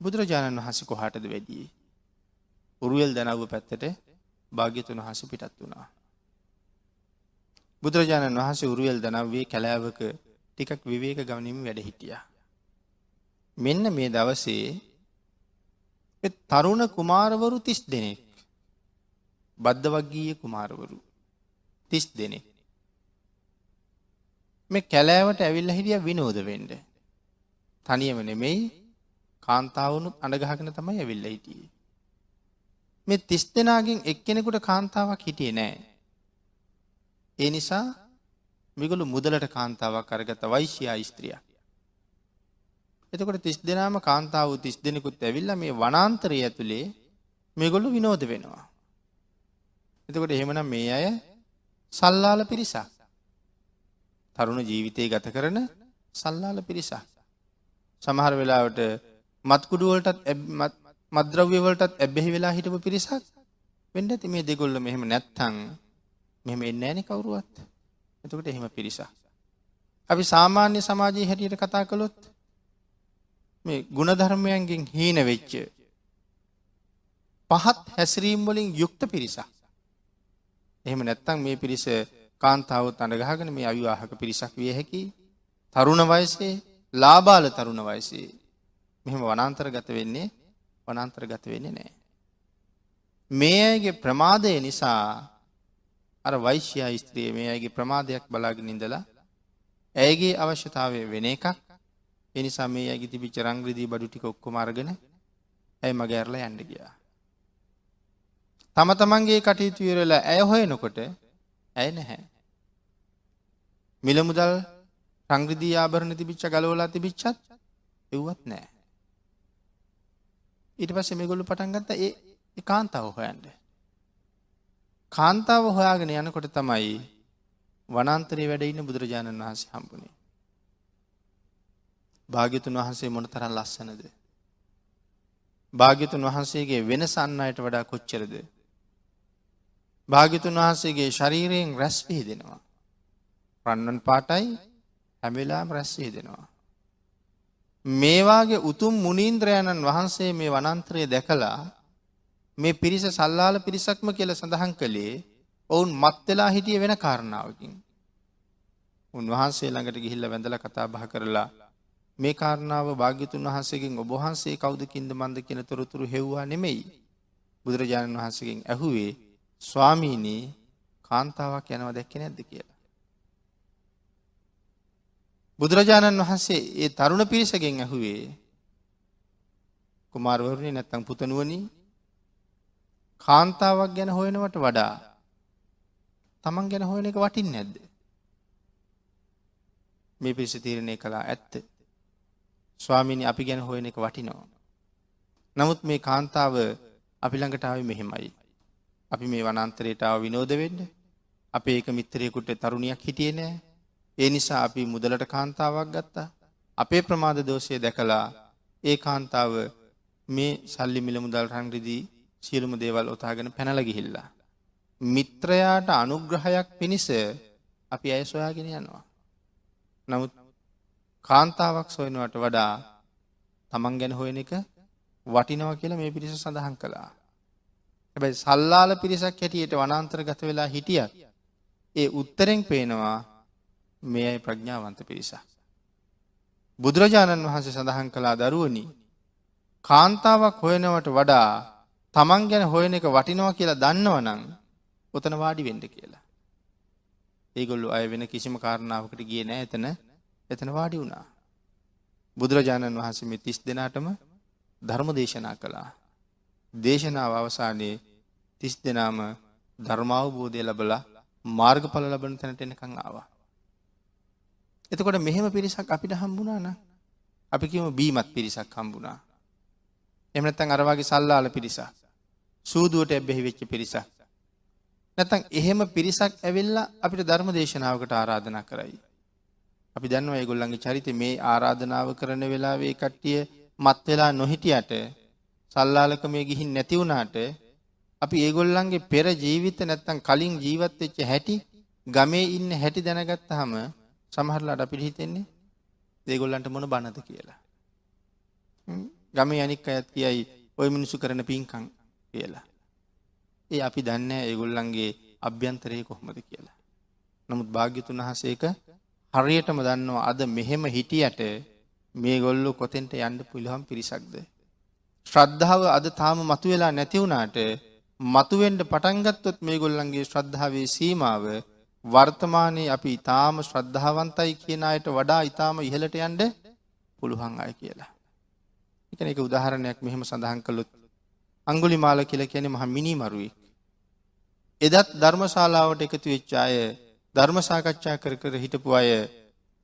බුදුරජාණන් වහන්සේ කොහාටද වැඩියේ? උරුවෙල් දනව්ව පැත්තට භාග්‍යතුන් වහන්සේ පිටත් වුණා. බුදුරජාණන් වහන්සේ උරුවෙල් දනව්වේ කැලෑවක ටිකක් විවේක ගමනින් වැඩ හිටියා. මෙන්න මේ දවසේ තරුණ කුමාරවරු 30 දෙනෙක්, බද්දවග්ගීය කුමාරවරු 30 දෙනෙක් මේ කැලෑවට ඇවිල්ලා හිටියා විනෝද වෙන්න. තනියම නෙමෙයි, කාන්තාවුනුත් අඬ ගහගෙන තමයි ඇවිල්ලා හිටියේ. මේ 30 දෙනාගෙන් එක්කෙනෙකුට කාන්තාවක් හිටියේ නෑ. ඒ නිසා මේගොල්ලෝ මුදලට කාන්තාවක් අරගත්ත වෛශ්‍යා ස්ත්‍රියක්. එතකොට 30 දෙනාම කාන්තාවෝ 30 දෙනෙකුත් ඇවිල්ලා මේ වනාන්තරය ඇතුලේ මේගොල්ලෝ විනෝද වෙනවා. එතකොට එහෙමනම් මේ අය සල්ලාල පිරිසක්. තරුණ ජීවිතය ගත කරන සල්ලාල පිරිසක්. සමහර වෙලාවට මත්කුඩු වලටත් මත්ද්‍රව්‍ය වලටත් ඇබ්බැහි වෙලා හිටපු පිරිසක් වෙන්න ඇති. මේ දෙගොල්ලෝ මෙහෙම නැත්තම් මෙහෙම එන්නේ නැහනේ කවුරුවත්. එතකොට එහෙම පිරිසක්. අපි සාමාන්‍ය සමාජයේ හැටියට කතා කළොත් මේ ගුණධර්මයන්ගෙන් හීන වෙච්ච පහත් හැසිරීම් වලින් යුක්ත පිරිසක්. එහෙම නැත්තම් මේ පිරිස කාන්තාවොත් අඬ ගහගෙන මේ අවිවාහක පිරිසක් විය හැකි. තරුණ වයසේ, ලාබාල තරුණ වයසේ මෙහෙම වනාන්තරගත වෙන්නේ නැහැ. මේ අයගේ ප්‍රමාදය නිසා අර වෛශ්‍යා ස්ත්‍රිය මේ අයගේ ප්‍රමාදයක් බලාගෙන ඉඳලා ඇයගේ අවශ්‍යතාවය වෙන එකක්. ඒ නිසා මේ අයගේ තිබිච්ච රංග රිදී බඩු ටික ඔක්කොම අරගෙන ඇය මගේ ඇරලා යන්න ගියා. තම තමන්ගේ කටයුතු ඉවරලා ඇය හොයනකොට ඇය නැහැ. මිල මුදල් රංග රිදී ආභරණ තිබිච්ච ගලවලා තිබිච්චත් එව්වත් නැහැ. ඊට පස්සේ මේගොල්ලෝ පටන් ගත්තා ඒ කාන්තාව හොයන්න. කාන්තාව හොයාගෙන යනකොට තමයි වනාන්තරයේ වැඩ ඉන්න බුදුරජාණන් වහන්සේ හම්බුනේ. භාග්‍යතුන් වහන්සේ මොනතරම් ලස්සනද? භාග්‍යතුන් වහන්සේගේ වෙනස අන් අයට වඩා කොච්චරද? භාග්‍යතුන් වහන්සේගේ ශරීරයෙන් රැස් පිහිදෙනවා. රන්වන් පාටයි, හැම වෙලාවෙම රැස් පිහිදෙනවා. මේ වාගේ උතුම් මුනීන්ද්‍රයන්න් වහන්සේ මේ වනාන්තරය දැකලා මේ පිරිස සල්ලාල පිරිසක්ම කියලා සඳහන් කළේ ඔවුන් මත් වෙලා හිටිය වෙන කාරණාවකින්. උන්වහන්සේ ළඟට ගිහිල්ලා වැඳලා කතා බහ කරලා මේ කාරණාව භාග්‍යතුන් වහන්සේගෙන් ඔබ වහන්සේ කවුද කින්ද මන්ද කියන තොරතුරු හෙව්වා නෙමෙයි. බුදුරජාණන් වහන්සේගෙන් ඇහුවේ ස්වාමීනි කාන්තාවක් යනවා දැක්කේ නැද්ද කියලා. බුදුරජාණන් වහන්සේ ඒ තරුණ පිරිසගෙන් ඇහුවේ කුමාරවරුනි නැත්තම් පුතණුවනි කාන්තාවක් ගැන හොයනවට වඩා තමන් ගැන හොයන එක වටින්නේ නැද්ද? මේ පිරිස තීරණය කළා ඇත්ත. ස්වාමීනි අපි ගැන හොයන එක වටිනවා. නමුත් මේ කාන්තාව අපි ළඟට ආවේ මෙහෙමයි. අපි මේ වනාන්තරයට ආව විනෝද වෙන්න. අපේ එක මිත්‍රයෙකුට තරුණියක් හිටියේ නෑ. ඒ නිසා අපි මුදලට කාන්තාවක් ගත්තා. අපේ ප්‍රමාද දෝෂය දැකලා ඒ කාන්තාව මේ සල්ලි මිල මුදල් රන් රිදී සියලුම දේවල් ඔතාගෙන පැනලා ගිහිල්ලා මිත්‍රයාට අනුග්‍රහයක් පිණිස අපි ඇය සොයාගෙන යනවා. නමුත් කාන්තාවක් සොයනවට වඩා තමන් ගැන හොයන එක වටිනවා කියලා මේ පිරිස සඳහන් කළා. හැබැයි සල්ලාල පිරිසක් හැටියට වනාන්තරගත වෙලා හිටියත් ඒ උත්තරෙන් පේනවා මේ අය ප්‍රඥාවන්ත පිරිසක්. බුදුරජාණන් වහන්සේ සඳහන් කළා දරුවනි කාන්තාවක් හොයනවට වඩා තමන් ගැන හොයන එක වටිනවා කියලා දන්නවනම් ඔතන වාඩි වෙන්න කියලා. ඒගොල්ලෝ අය වෙන කිසිම කාරණාවකට ගියේ නැහැ එතන වාඩි වුණා. බුදුරජාණන් වහන්සේ මේ 30 දෙනාටම ධර්ම දේශනා කළා. දේශනාව අවසානයේ 30 දෙනාම ධර්මාවබෝධය ලැබලා මාර්ගඵල ලබන තැනට එනකන් ආවා. එතකොට මෙහෙම පිරිසක් අපිට හම්බුණා නම් අපි කියමු බීමත් පිරිසක් හම්බුණා. එහෙම නැත්නම් අර වගේ සල්ලාල පිරිසක්. සූදුවට එබ්බෙහි වෙච්ච පිරිසක්. නැත්නම් එහෙම පිරිසක් ඇවිල්ලා අපිට ධර්ම දේශනාවකට ආරාධනා කරයි. අපි දන්නවා ඒගොල්ලන්ගේ චරිතය මේ ආරාධනාව කරන වෙලාවේ කට්ටිය මත් වෙලා නොහිටියට සල්ලාලකමේ ගිහින් නැති වුණාට අපි ඒගොල්ලන්ගේ පෙර ජීවිත නැත්නම් කලින් ජීවත් වෙච්ච හැටි ගමේ ඉන්න හැටි දැනගත්තාම සමහරලාට අපිට හිතෙන්නේ ඒගොල්ලන්ට මොන බනද කියලා. ගමේ අනික් අයත් කියයි ওই මිනිසු කරන පින්කම් කියලා. ඒ අපි දන්නේ ඒගොල්ලන්ගේ අභ්‍යන්තරය කොහොමද කියලා. නමුත් භාග්‍යතුන් වහන්සේ ඒක හරියටම දන්නවා අද මෙහෙම හිටියට මේගොල්ලෝ කොතෙන්ට යන්න පුළුවන් පිරිසක්ද. ශ්‍රද්ධාව අද තාම මතුවෙලා නැති වුණාට මතුවෙන්න පටන් ගත්තොත් මේගොල්ලන්ගේ ශ්‍රද්ධාවේ සීමාව වර්තමානයේ අපි ඊටාම ශ්‍රද්ධාවන්තයි කියන අයට වඩා ඊටාම ඉහළට යන්න පුළුවන් අය කියලා. ඒක උදාහරණයක් මෙහෙම සඳහන් කළොත් අඟුලිමාල කියලා කියන්නේ මහා මිනිමරුවෙක්. එදත් ධර්මශාලාවට එකතු වෙච්ච අය ධර්ම සාකච්ඡා කර කර හිටපු අය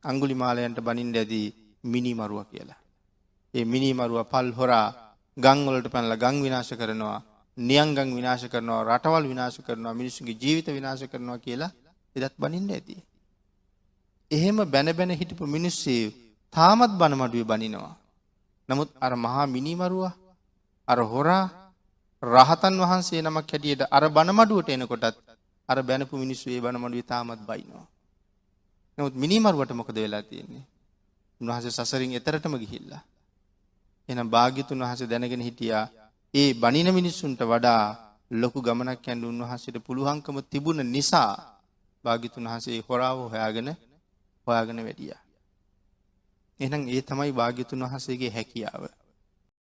අඟුලිමාලයන්ට බනින්න ඇදී මිනිමරුවා කියලා. ඒ මිනිමරුවා පල් හොරා ගම් වලට පැනලා ගම් විනාශ කරනවා, නියංගම් විනාශ කරනවා, රටවල් විනාශ කරනවා, මිනිස්සුන්ගේ ජීවිත විනාශ කරනවා කියලා එදත් බනින්න ඇදී. එහෙම බැන හිටපු මිනිස්සු තාමත් බන මඩුවේ බනිනවා. නමුත් අර මහා මිනිමරුවා අර හොරා රහතන් වහන්සේ නමක් හැටියට අර බන මඩුවට එනකොටත් අර බැනපු මිනිස්සු ඒ බන මඩුවේ තාමත් බයිනවා. නමුත් මිනිමරුවට මොකද වෙලා තියෙන්නේ? උන්වහන්සේ සසරින් එතරටම ගිහිල්ලා. එහෙනම් භාග්‍යතුන් වහන්සේ දැනගෙන හිටියා ඒ බණින මිනිස්සුන්ට වඩා ලොකු ගමනක් යන්න උන්වහන්සේට පුළුවන්කම තිබුණ නිසා භාග්‍යතුන් වහන්සේ හොරාව හොයාගෙන වැඩියා. එහෙනම් ඒ තමයි භාග්‍යතුන් වහන්සේගේ හැකියාව.